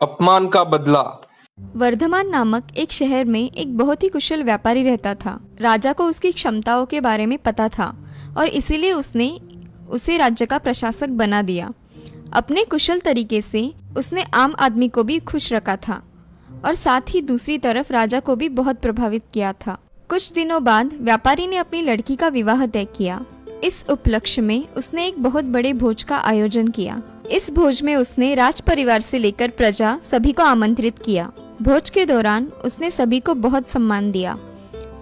अपमान का बदला। वर्धमान नामक एक शहर में एक बहुत ही कुशल व्यापारी रहता था। राजा को उसकी क्षमताओं के बारे में पता था और इसीलिए उसने उसे राज्य का प्रशासक बना दिया। अपने कुशल तरीके से उसने आम आदमी को भी खुश रखा था और साथ ही दूसरी तरफ राजा को भी बहुत प्रभावित किया था। कुछ दिनों बाद व्यापारी ने अपनी लड़की का विवाह तय किया। इस उपलक्ष्य में उसने एक बहुत बड़े भोज का आयोजन किया। इस भोज में उसने राज परिवार से लेकर प्रजा सभी को आमंत्रित किया। भोज के दौरान उसने सभी को बहुत सम्मान दिया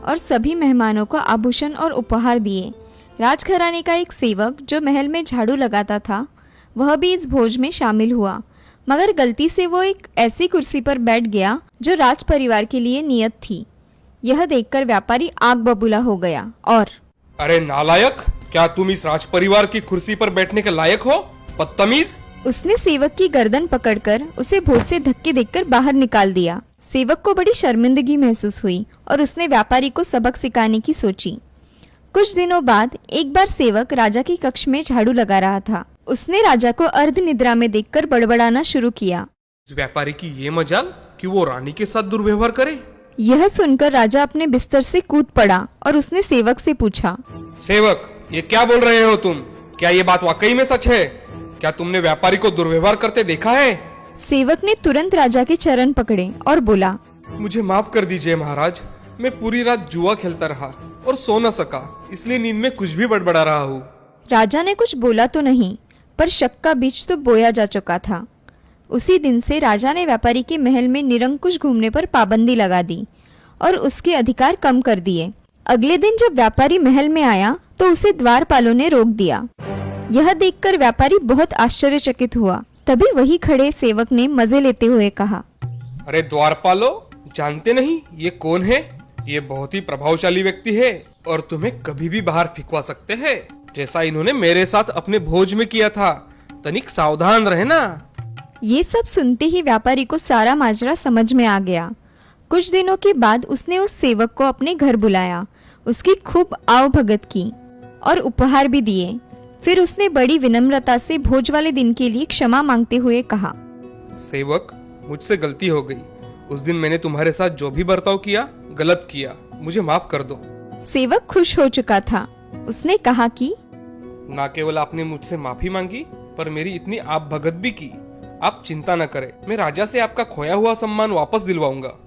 और सभी मेहमानों को आभूषण और उपहार दिए। राजघराने का एक सेवक जो महल में झाड़ू लगाता था वह भी इस भोज में शामिल हुआ, मगर गलती से वो एक ऐसी कुर्सी पर बैठ गया जो राज परिवार के लिए नियत थी। यह देखकर व्यापारी आग बबूला हो गया और अरे नालायक, क्या तुम इस राज परिवार की कुर्सी पर बैठने के लायक हो? बदतमीज! उसने सेवक की गर्दन पकड़कर उसे भोज से धक्के देकर बाहर निकाल दिया। सेवक को बड़ी शर्मिंदगी महसूस हुई और उसने व्यापारी को सबक सिखाने की सोची। कुछ दिनों बाद एक बार सेवक राजा के कक्ष में झाड़ू लगा रहा था। उसने राजा को अर्ध निद्रा में देखकर बड़बड़ाना शुरू किया। इस व्यापारी की ये मजाल कि वो रानी के साथ दुर्व्यवहार करे। यह सुनकर राजा अपने बिस्तर से कूद पड़ा और उसने सेवक से पूछा, सेवक, ये क्या बोल रहे हो तुम? क्या ये बात वाकई में सच है? क्या तुमने व्यापारी को दुर्व्यवहार करते देखा है? सेवक ने तुरंत राजा के चरण पकड़े और बोला, मुझे माफ कर दीजिए महाराज, मैं पूरी रात जुआ खेलता रहा और सो न सका, इसलिए नींद में कुछ भी बड़बड़ा रहा हूँ। राजा ने कुछ बोला तो नहीं, पर शक का बीज तो बोया जा चुका था। उसी दिन से राजा ने व्यापारी के महल में निरंकुश घूमने पर पाबंदी लगा दी और उसके अधिकार कम कर दिए। अगले दिन जब व्यापारी महल में आया तो उसे द्वारपालों ने रोक दिया। यह देखकर व्यापारी बहुत आश्चर्यचकित हुआ। तभी वही खड़े सेवक ने मजे लेते हुए कहा, अरे द्वारपालो, जानते नहीं ये कौन है? ये बहुत ही प्रभावशाली व्यक्ति है और तुम्हें कभी भी बाहर फिकवा सकते हैं, जैसा इन्होंने मेरे साथ अपने भोज में किया था। तनिक सावधान रहना। ये सब सुनते ही व्यापारी को सारा माजरा समझ में आ गया। कुछ दिनों के बाद उसने उस सेवक को अपने घर बुलाया, उसकी खूब आवभगत की और उपहार भी दिए। फिर उसने बड़ी विनम्रता से भोज वाले दिन के लिए क्षमा मांगते हुए कहा, सेवक, मुझसे गलती हो गई। उस दिन मैंने तुम्हारे साथ जो भी बर्ताव किया गलत किया, मुझे माफ कर दो। सेवक खुश हो चुका था। उसने कहा कि न केवल आपने मुझसे माफी मांगी पर मेरी इतनी आप भगत भी की। आप चिंता न करें, मैं राजा से आपका खोया हुआ सम्मान वापस दिलवाऊंगा।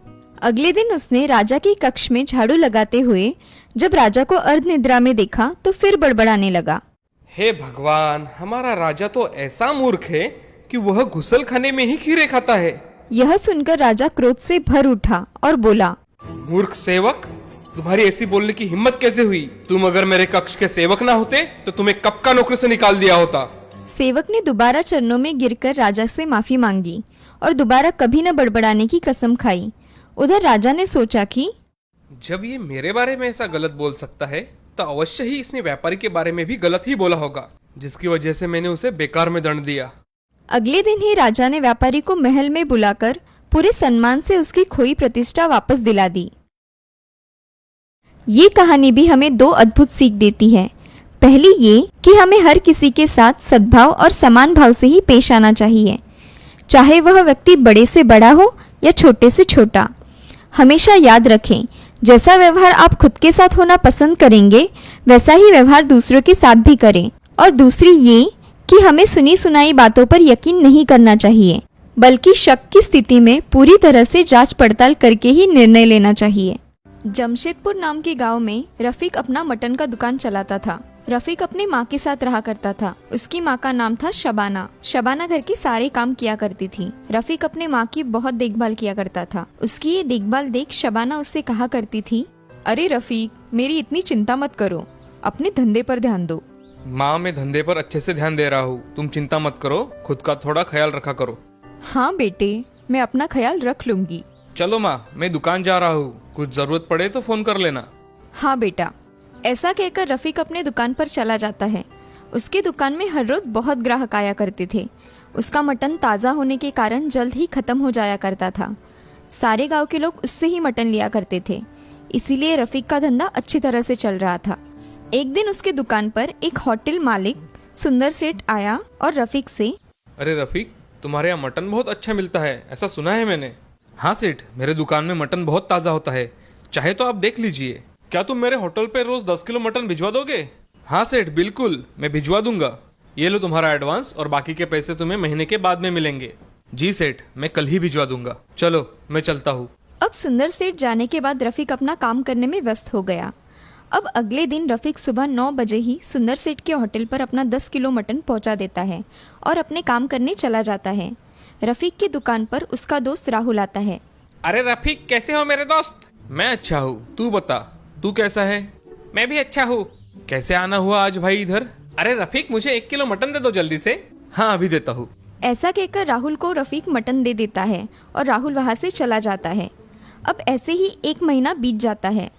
अगले दिन उसने राजा के कक्ष में झाड़ू लगाते हुए जब राजा को अर्ध निद्रा में देखा तो फिर बड़बड़ाने लगा, हे भगवान, हमारा राजा तो ऐसा मूर्ख है कि वह घुसल खाने में ही खीरे खाता है। यह सुनकर राजा क्रोध से भर उठा और बोला, मूर्ख सेवक, तुम्हारी ऐसी बोलने की हिम्मत कैसे हुई? तुम अगर मेरे कक्ष के सेवक ना होते तो तुम्हें कब का नौकरी से निकाल दिया होता। सेवक ने दोबारा चरणों में गिरकर राजा से माफी मांगी और दोबारा कभी न बड़बड़ाने की कसम खाई। उधर राजा ने सोचा कि जब ये मेरे बारे में ऐसा गलत बोल सकता है तो अवश्य ही इसने व्यापारी के बारे में भी गलत ही बोला होगा, जिसकी वजह से मैंने उसे बेकार में दंड दिया। अगले दिन ही राजा ने व्यापारी को महल में बुलाकर पूरे सम्मान से उसकी खोई प्रतिष्ठा वापस दिला दी। ये कहानी भी हमें दो अद्भुत सीख देती है। पहली ये कि हमें हर किसी के साथ सद्भाव और समान भाव से ही पेश आना चाहिए, चाहे वह व्यक्ति बड़े से बड़ा हो या छोटे से छोटा। हमेशा याद रखें, जैसा व्यवहार आप खुद के साथ होना पसंद करेंगे वैसा ही व्यवहार दूसरों के साथ भी करें। और दूसरी ये कि हमें सुनी सुनाई बातों पर यकीन नहीं करना चाहिए, बल्कि शक की स्थिति में पूरी तरह से जांच पड़ताल करके ही निर्णय लेना चाहिए। जमशेदपुर नाम के गांव में रफीक अपना मटन का दुकान चलाता था। रफीक अपनी माँ के साथ रहा करता था। उसकी माँ का नाम था शबाना। शबाना घर के सारे काम किया करती थी। रफीक अपने माँ की बहुत देखभाल किया करता था। उसकी ये देखभाल देख शबाना उससे कहा करती थी, अरे रफीक, मेरी इतनी चिंता मत करो, अपने धंधे पर ध्यान दो। माँ, मैं धंधे पर अच्छे से ध्यान दे रहा हूँ, तुम चिंता मत करो, खुद का थोड़ा ख्याल रखा करो। हाँ बेटे, मैं अपना ख्याल रख लूंगी। चलो माँ, मैं दुकान जा रहा हूँ, कुछ जरूरत पड़े तो फोन कर लेना। हाँ बेटा। ऐसा कहकर रफीक अपने दुकान पर चला जाता है। उसकी दुकान में हर रोज बहुत ग्राहक आया करते थे। उसका मटन ताज़ा होने के कारण जल्द ही खत्म हो जाया करता था। सारे गांव के लोग उससे ही मटन लिया करते थे, इसीलिए रफीक का धंधा अच्छी तरह से चल रहा था। एक दिन उसके दुकान पर एक होटल मालिक सुंदर सेठ आया और रफीक से, अरे रफीक, तुम्हारे यहाँ मटन बहुत अच्छा मिलता है, ऐसा सुना है मैंने। हाँ सेठ, मेरे दुकान में मटन बहुत ताज़ा होता है, चाहे तो आप देख लीजिए। क्या तुम मेरे होटल पे रोज 10 किलो मटन भिजवा दोगे? हाँ सेठ, बिल्कुल, मैं भिजवा दूंगा। ये लो तुम्हारा एडवांस और बाकी के पैसे तुम्हें महीने के बाद में मिलेंगे। जी सेठ, मैं कल ही भिजवा दूंगा। चलो मैं चलता हूँ। अब सुंदर सेठ जाने के बाद रफीक अपना काम करने में व्यस्त हो गया। अब अगले दिन रफीक सुबह 9 बजे ही सुंदर सेठ के होटल पर अपना 10 किलो मटन पहुंचा देता है और अपने काम करने चला जाता है। रफीक की दुकान पर उसका दोस्त राहुल आता है। अरे रफीक, कैसे हो मेरे दोस्त? मैं अच्छा हूँ, तू बता, तू कैसा है? मैं भी अच्छा हूँ। कैसे आना हुआ आज भाई इधर? अरे रफीक, मुझे 1 किलो मटन दे दो जल्दी से। हाँ अभी देता हूँ। ऐसा कहकर राहुल को रफीक मटन दे देता है और राहुल वहाँ से चला जाता है। अब ऐसे ही 1 महीना बीत जाता है।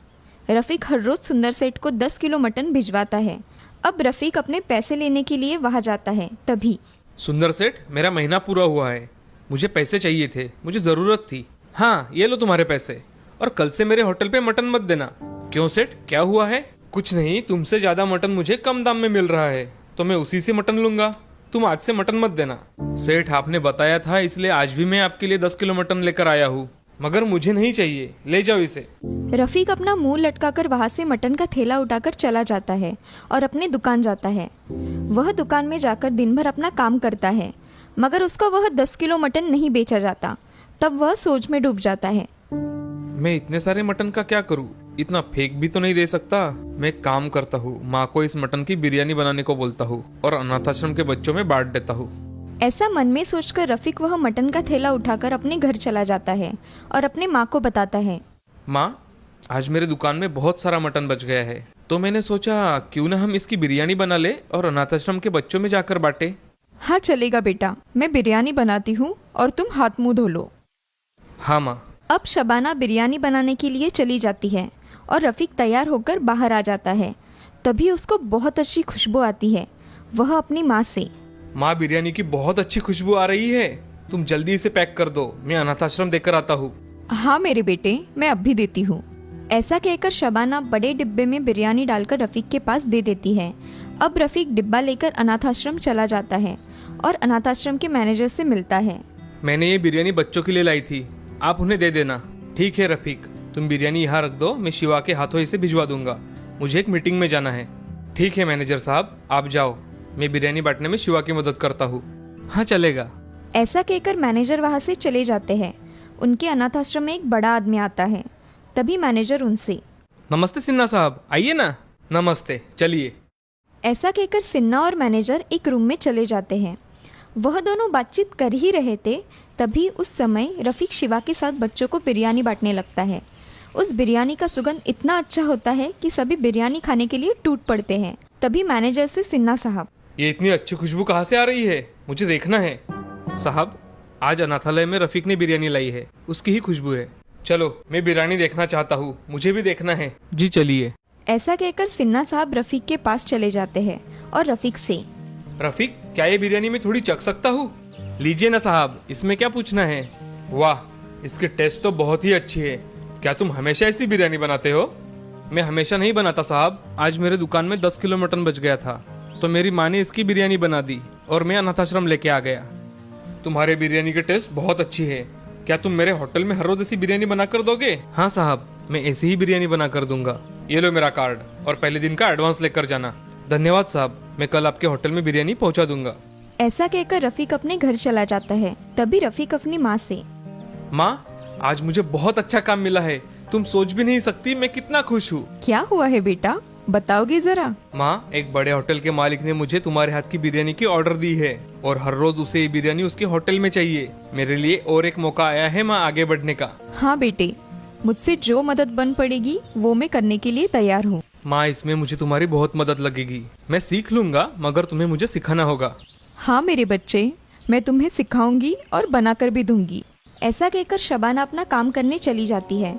रफीक हर रोज सुंदर सेठ को 10 किलो मटन भिजवाता है। अब रफीक अपने पैसे लेने के लिए वहाँ जाता है, तभी सुंदर सेठ, मेरा महीना पूरा हुआ है, मुझे पैसे चाहिए थे, मुझे जरूरत थी। हाँ ये लो तुम्हारे पैसे, और कल से मेरे होटल पे मटन मत देना। क्यों सेठ, क्या हुआ है? कुछ नहीं, तुमसे ज्यादा मटन मुझे कम दाम में मिल रहा है तो मैं उसी से मटन लूंगा। तुम आज से मटन मत देना। सेठ, आपने बताया था इसलिए आज भी मैं आपके लिए 10 किलो मटन लेकर आया हूँ, मगर मुझे नहीं चाहिए, ले जाओ इसे। रफीक अपना मुंह लटकाकर वहाँ से मटन का थैला उठाकर चला जाता है और अपने दुकान जाता है। वह दुकान में जाकर दिन भर अपना काम करता है, मगर उसका वह 10 किलो मटन नहीं बेचा जाता। तब वह सोच में डूब जाता है। मैं इतने सारे मटन का क्या करूँ? इतना फेंक भी तो नहीं दे सकता। मैं एक काम करता हूँ, माँ को इस मटन की बिरयानी बनाने को बोलता हूँ और अनाथाश्रम के बच्चों में बांट देता हूँ। ऐसा मन में सोचकर रफीक वह मटन का थैला उठाकर अपने घर चला जाता है और अपने माँ को बताता है। माँ, आज मेरे दुकान में बहुत सारा मटन बच गया है, तो मैंने सोचा क्यों ना हम इसकी बिरयानी बना ले और अनाथाश्रम के बच्चों में जाकर बांटे। हाँ चलेगा बेटा, मैं बिरयानी बनाती हूँ और तुम हाथ मुंह धो लो। हाँ माँ। अब शबाना बिरयानी बनाने के लिए चली जाती है और रफीक तैयार होकर बाहर आ जाता है। तभी उसको बहुत अच्छी खुशबू आती है। वह अपनी माँ से, माँ बिरयानी की बहुत अच्छी खुशबू आ रही है, तुम जल्दी इसे पैक कर दो, मैं अनाथाश्रम देकर आता हूँ। हाँ मेरे बेटे, मैं अब भी देती हूँ। ऐसा कहकर शबाना बड़े डिब्बे में बिरयानी डालकर रफीक के पास दे देती है। अब रफीक डिब्बा लेकर अनाथाश्रम चला जाता है और अनाथाश्रम के मैनेजर से मिलता है। मैंने ये बिरयानी बच्चों के लिए लाई थी, आप उन्हें दे देना। ठीक है रफीक, तुम बिरयानी यहाँ रख दो, मैं शिवा के हाथों इसे भिजवा दूंगा, मुझे एक मीटिंग में जाना है। ठीक है मैनेजर साहब, आप जाओ, मैं बिरयानी बांटने में शिवा की मदद करता हूँ। हाँ चलेगा। ऐसा कहकर मैनेजर वहाँ से चले जाते हैं। उनके अनाथाश्रम में एक बड़ा आदमी आता है। तभी मैनेजर उनसे, नमस्ते सिन्हा साहब, आइए ना। नमस्ते, चलिए। ऐसा कहकर सिन्हा और मैनेजर एक रूम में चले जाते हैं। वह दोनों बातचीत कर ही रहे थे, तभी उस समय रफीक शिवा के साथ बच्चों को बिरयानी बांटने लगता है। उस बिरयानी का सुगंध इतना अच्छा होता है कि सभी बिरयानी खाने के लिए टूट पड़ते हैं। तभी मैनेजर से, सिन्हा साहब, ये इतनी अच्छी खुशबू कहाँ से आ रही है? मुझे देखना है। साहब, आज अनाथालय में रफीक ने बिरयानी लाई है, उसकी ही खुशबू है। चलो, मैं बिरयानी देखना चाहता हूँ, मुझे भी देखना है। जी चलिए। ऐसा कहकर सिन्हा साहब रफीक के पास चले जाते हैं और रफीक से, रफीक, क्या ये बिरयानी में थोड़ी चख सकता हूँ? लीजिए ना साहब, इसमें क्या पूछना है। वाह, इसकी टेस्ट तो बहुत ही अच्छी है। क्या तुम हमेशा ऐसी बिरयानी बनाते हो? मैं हमेशा नहीं बनाता साहब, आज मेरे दुकान में 10 किलो मटन बच गया था तो मेरी माँ ने इसकी बिरयानी बना दी और मैं अनाथाश्रम लेके आ गया। तुम्हारे बिरयानी की टेस्ट बहुत अच्छी है। क्या तुम मेरे होटल में हर रोज ऐसी बिरयानी बना कर दोगे? हाँ साहब, मैं ऐसी ही बिरयानी बना कर दूंगा। ये लो मेरा कार्ड और पहले दिन का एडवांस लेकर जाना। धन्यवाद साहब, मैं कल आपके होटल में बिरयानी पहुंचा दूंगा। ऐसा कहकर रफीक अपने घर चला जाता है। तभी रफीक अपनी माँ से, माँ, आज मुझे बहुत अच्छा काम मिला है, तुम सोच भी नहीं सकती मैं कितना खुश हूँ। क्या हुआ है बेटा, बताओगे जरा। माँ, एक बड़े होटल के मालिक ने मुझे तुम्हारे हाथ की बिरयानी की ऑर्डर दी है और हर रोज उसे ये बिरयानी उसके होटल में चाहिए। मेरे लिए और एक मौका आया है माँ आगे बढ़ने का। हाँ बेटे, मुझसे जो मदद बन पड़ेगी वो मैं करने के लिए तैयार हूँ। माँ, इसमें मुझे तुम्हारी बहुत मदद लगेगी। मैं सीख लूंगा, मगर तुम्हें मुझे सिखाना होगा। हाँ मेरे बच्चे, मैं तुम्हें सिखाऊंगी और बनाकर भी दूंगी। ऐसा कहकर शबाना अपना काम करने चली जाती है।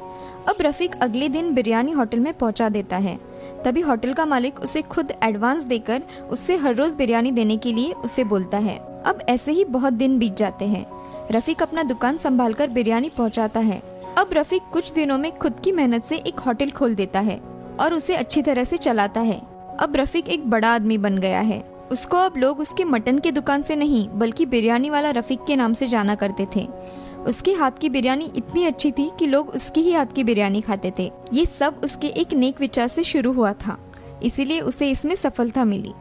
अब रफीक अगले दिन बिरयानी होटल में पहुंचा देता है। तभी होटल का मालिक उसे खुद एडवांस देकर उससे हर रोज बिरयानी देने के लिए उसे बोलता है। अब ऐसे ही बहुत दिन बीत जाते हैं। रफीक अपना दुकान संभालकर बिरयानी पहुंचाता है। अब रफीक कुछ दिनों में खुद की मेहनत से एक होटल खोल देता है और उसे अच्छी तरह से चलाता है। अब रफीक एक बड़ा आदमी बन गया है। उसको अब लोग उसके मटन के दुकान से नहीं बल्कि बिरयानी वाला रफीक के नाम से जाना करते थे। उसके हाथ की बिरयानी इतनी अच्छी थी कि लोग उसके ही हाथ की बिरयानी खाते थे। ये सब उसके एक नेक विचार से शुरू हुआ था, इसीलिए उसे इसमें सफलता मिली।